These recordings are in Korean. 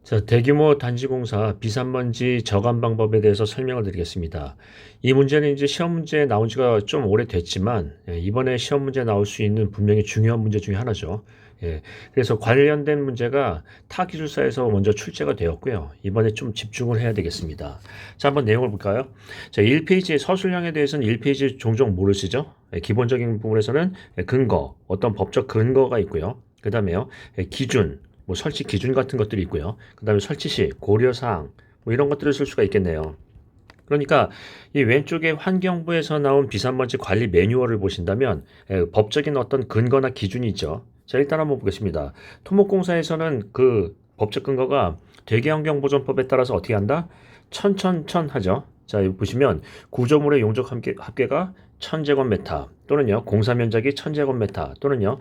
자, 대규모 단지 공사 비산먼지 저감 방법에 대해서 설명을 드리겠습니다. 이 문제는 이제 시험 문제에 나온 지가 좀 오래됐지만, 이번에 시험 문제에 나올 수 있는 분명히 중요한 문제 중에 하나죠. 그래서 관련된 문제가 타 기술사에서 먼저 출제가 되었고요. 이번에 좀 집중을 해야 되겠습니다. 자, 한번 내용을 볼까요? 자, 1페이지의 서술형에 대해서는 1페이지 종종 모르시죠? 기본적인 부분에서는 근거, 어떤 법적 근거가 있고요. 그 다음에요, 기준, 뭐 설치 기준 같은 것들이 있고요. 그 다음에 설치 시 고려사항 뭐 이런 것들을 쓸 수가 있겠네요. 그러니까 이 왼쪽에 환경부에서 나온 비산먼지 관리 매뉴얼을 보신다면 법적인 어떤 근거나 기준이 있죠. 자, 일단 한번 보겠습니다. 토목공사에서는 그 법적 근거가 대기환경보전법에 따라서 어떻게 한다? 천천천 하죠. 자, 여기 보시면 구조물의 용적 합계가 1000제곱미터 또는요 공사 면적이 1000제곱미터 또는요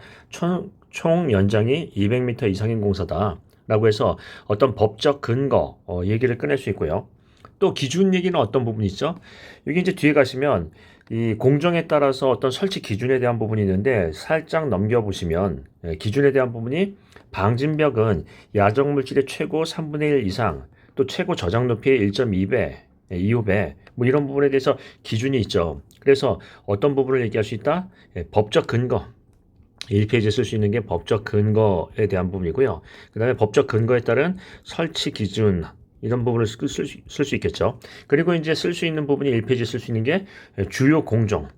총 연장이 200m 이상인 공사다 라고 해서 어떤 법적 근거 얘기를 꺼낼 수 있고요. 또 기준 얘기는 어떤 부분이 있죠? 여기 이제 뒤에 가시면 이 공정에 따라서 어떤 설치 기준에 대한 부분이 있는데 살짝 넘겨보시면 기준에 대한 부분이 방진벽은 야적 물질의 최고 3분의 1 이상 또 최고 저장 높이의 1.2배, 2호배 뭐 이런 부분에 대해서 기준이 있죠. 그래서 어떤 부분을 얘기할 수 있다? 법적 근거. 1페이지에 쓸 수 있는 게 법적 근거에 대한 부분이고요. 그 다음에 법적 근거에 따른 설치 기준, 이런 부분을 쓸 수 있겠죠. 그리고 이제 쓸 수 있는 부분이 1페이지에 쓸 수 있는 게 주요 공정,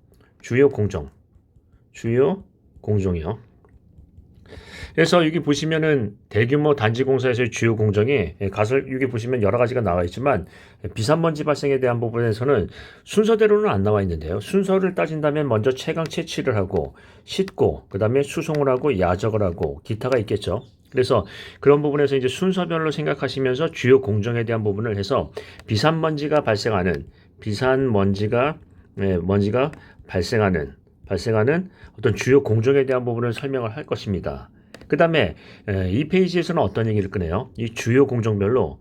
주요 공정, 주요 공정이요. 그래서 여기 보시면은 대규모 단지 공사에서의 주요 공정이 가설 여기 보시면 여러 가지가 나와 있지만 비산먼지 발생에 대한 부분에서는 순서대로는 안 나와 있는데요. 순서를 따진다면 먼저 채광 채취를 하고 싣고 그다음에 수송을 하고 야적을 하고 기타가 있겠죠. 그래서 그런 부분에서 이제 순서별로 생각하시면서 주요 공정에 대한 부분을 해서 비산먼지가 발생하는 비산먼지가 먼지가 발생하는 어떤 주요 공정에 대한 부분을 설명을 할 것입니다. 그 다음에 이 페이지에서는 어떤 얘기를 꺼내요? 이 주요 공정별로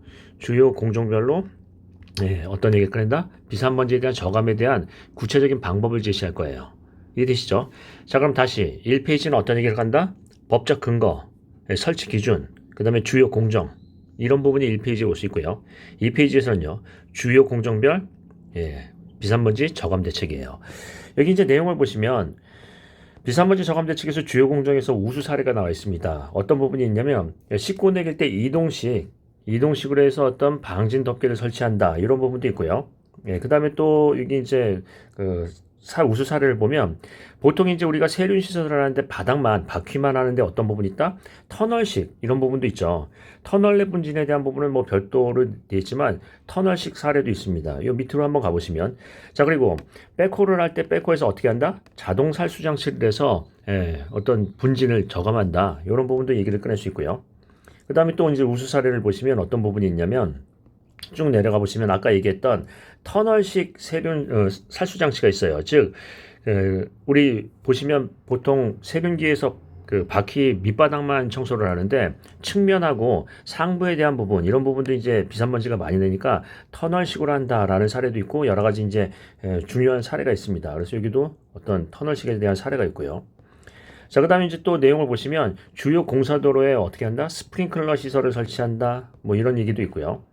어떤 얘기를 꺼낸다? 비산먼지에 대한 저감에 대한 구체적인 방법을 제시할 거예요. 이해되시죠? 자, 그럼 다시 1페이지는 어떤 얘기를 한다? 법적 근거, 설치 기준, 그 다음에 주요 공정 이런 부분이 1페이지에 올 수 있고요. 2페이지에서는요. 주요 공정별 비산먼지 저감 대책이에요. 여기 이제 내용을 보시면 비산먼지 저감 대책에서 주요 공정에서 우수 사례가 나와 있습니다. 어떤 부분이 있냐면 싣고 내릴 때 이동식으로 해서 어떤 방진 덮개를 설치한다 이런 부분도 있고요. 그 다음에 또 여기 이제 그 우수 사례를 보면 보통 이제 우리가 세륜 시설을 하는데 바퀴만 하는데 어떤 부분이 있다? 터널식 이런 부분도 있죠. 터널 내 분진에 대한 부분은 뭐 별도로 되어 있지만 터널식 사례도 있습니다. 이 밑으로 한번 가보시면 자 그리고 백호를 할 때 백호에서 어떻게 한다? 자동 살수 장치를 해서 어떤 분진을 저감한다 이런 부분도 얘기를 꺼낼 수 있고요. 그 다음에 또 이제 우수 사례를 보시면 어떤 부분이 있냐면 쭉 내려가 보시면 아까 얘기했던 터널식 살수 장치가 있어요. 즉 우리 보시면 보통 세균기에서 그 바퀴 밑바닥만 청소를 하는데 측면하고 상부에 대한 부분 이런 부분도 이제 비산먼지가 많이 나니까 터널식으로 한다라는 사례도 있고 여러 가지 이제 중요한 사례가 있습니다. 그래서 여기도 어떤 터널식에 대한 사례가 있고요. 자, 그 다음에 이제 또 내용을 보시면 주요 공사도로에 어떻게 한다? 스프링클러 시설을 설치한다. 뭐 이런 얘기도 있고요.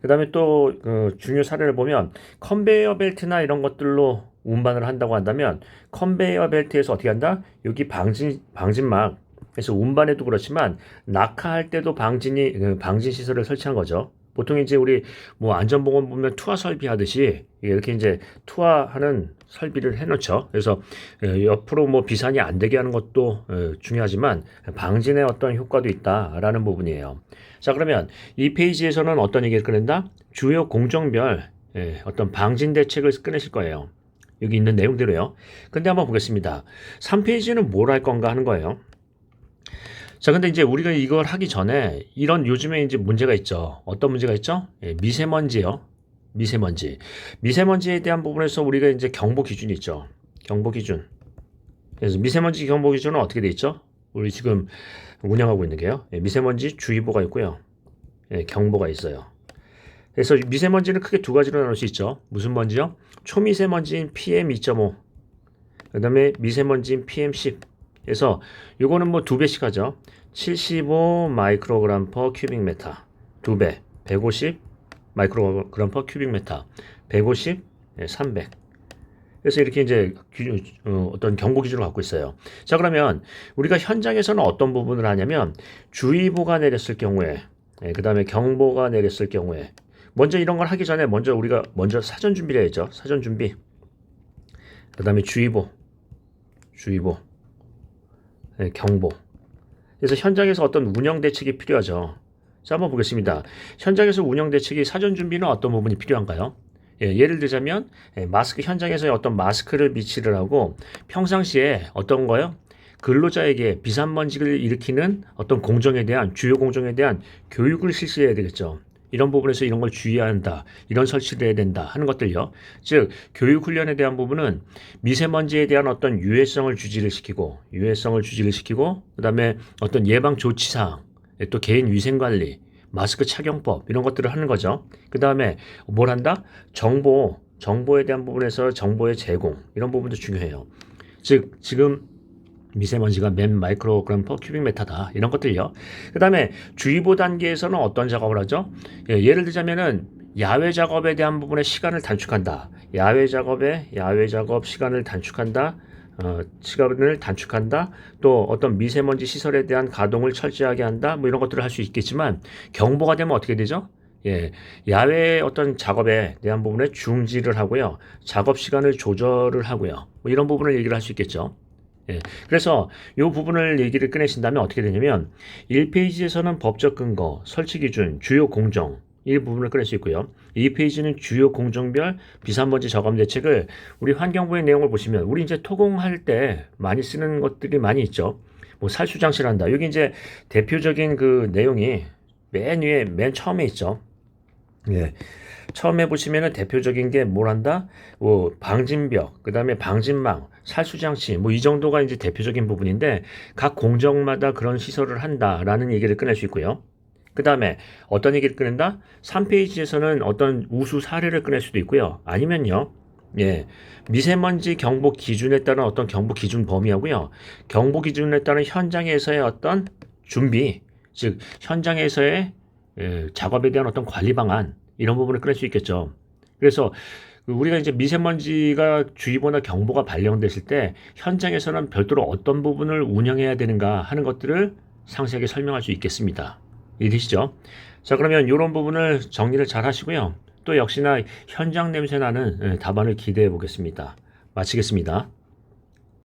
그 다음에 또 중요 사례를 보면 컨베이어 벨트나 이런 것들로 운반을 한다고 한다면 컨베이어 벨트에서 어떻게 한다? 여기 방진막 그래서 운반에도 그렇지만 낙하할 때도 방진 시설을 설치한 거죠. 보통 이제 우리 뭐 안전보건 보면 투하 설비하듯이 이렇게 이제 투하하는 설비를 해놓죠. 그래서 옆으로 뭐 비산이 안 되게 하는 것도 중요하지만 방진의 어떤 효과도 있다라는 부분이에요. 자 그러면 이 페이지에서는 어떤 얘기를 꺼낸다? 주요 공정별 어떤 방진 대책을 꺼내실 거예요. 여기 있는 내용대로요. 근데 한번 보겠습니다. 3페이지는 뭘 할 건가 하는 거예요. 자, 근데 이제 우리가 이걸 하기 전에 이런 요즘에 이제 문제가 있죠. 어떤 문제가 있죠? 미세먼지요. 미세먼지. 미세먼지에 대한 부분에서 우리가 이제 경보 기준이 있죠. 경보 기준. 그래서 미세먼지 경보 기준은 어떻게 돼 있죠? 우리 지금 운영하고 있는 게요. 미세먼지 주의보가 있고요. 경보가 있어요. 그래서 미세먼지는 크게 두 가지로 나눌 수 있죠. 무슨 먼지요? 초미세먼지인 PM2.5. 그다음에 미세먼지인 PM10. 그래서 요거는 뭐 두 배씩 하죠. 75 마이크로그램 퍼 큐빅 메타. 2배, 150 마이크로그램 퍼 큐빅미터, 150, 300. 그래서 이렇게 이제 어떤 경보 기준을 갖고 있어요. 자, 그러면 우리가 현장에서는 어떤 부분을 하냐면 주의보가 내렸을 경우에, 그 다음에 경보가 내렸을 경우에, 먼저 이런 걸 하기 전에 우리가 먼저 사전 준비를 해야죠. 사전 준비. 그 다음에 주의보, 경보. 그래서 현장에서 어떤 운영 대책이 필요하죠. 자, 한번 보겠습니다. 현장에서 운영 대책이 사전 준비는 어떤 부분이 필요한가요? 예를 들자면 마스크 현장에서의 어떤 마스크를 비치를 하고 평상시에 어떤 거요? 근로자에게 비산먼지를 일으키는 어떤 공정에 대한 주요 공정에 대한 교육을 실시해야 되겠죠. 이런 부분에서 이런 걸 주의해야 한다. 이런 설치를 해야 된다 하는 것들요. 즉 교육 훈련에 대한 부분은 미세먼지에 대한 어떤 유해성을 주지를 시키고 그다음에 어떤 예방 조치 사항, 또 개인 위생 관리, 마스크 착용법 이런 것들을 하는 거죠. 그다음에 뭘 한다? 정보에 대한 부분에서 정보의 제공 이런 부분도 중요해요. 즉 지금 미세먼지가 몇 마이크로그램 퍼 큐빅미터다 이런 것들요. 그 다음에 주의보 단계에서는 어떤 작업을 하죠? 예를 들자면은 야외 작업에 대한 부분의 시간을 단축한다. 야외 작업 시간을 단축한다. 또 어떤 미세먼지 시설에 대한 가동을 철저하게 한다. 뭐 이런 것들을 할 수 있겠지만 경보가 되면 어떻게 되죠? 야외 어떤 작업에 대한 부분에 중지를 하고요. 작업 시간을 조절을 하고요. 뭐 이런 부분을 얘기를 할 수 있겠죠. 그래서 이 부분을 얘기를 꺼내신다면 어떻게 되냐면 1페이지에서는 법적 근거, 설치 기준, 주요 공정 이 부분을 꺼낼 수 있고요. 2페이지는 주요 공정별 비산먼지 저감 대책을 우리 환경부의 내용을 보시면 우리 이제 토공할 때 많이 쓰는 것들이 많이 있죠. 뭐 살수 장치를 한다. 여기 이제 대표적인 그 내용이 맨 처음에 있죠. 처음에 보시면은 대표적인 게 뭘 한다? 뭐 방진벽, 그 다음에 방진망, 살수장치, 뭐 이 정도가 이제 대표적인 부분인데 각 공정마다 그런 시설을 한다라는 얘기를 꺼낼 수 있고요. 그 다음에 어떤 얘기를 꺼낸다? 3페이지에서는 어떤 우수 사례를 꺼낼 수도 있고요. 아니면요. 미세먼지 경보 기준에 따른 어떤 경보 기준 범위하고요. 경보 기준에 따른 현장에서의 어떤 준비, 즉 현장에서의 작업에 대한 어떤 관리 방안 이런 부분을 꺼낼 수 있겠죠. 그래서 우리가 이제 미세먼지가 주의보나 경보가 발령됐을 때 현장에서는 별도로 어떤 부분을 운영해야 되는가 하는 것들을 상세하게 설명할 수 있겠습니다. 이해되시죠? 자, 그러면 이런 부분을 정리를 잘 하시고요. 또 역시나 현장 냄새 나는 답안을 기대해 보겠습니다. 마치겠습니다.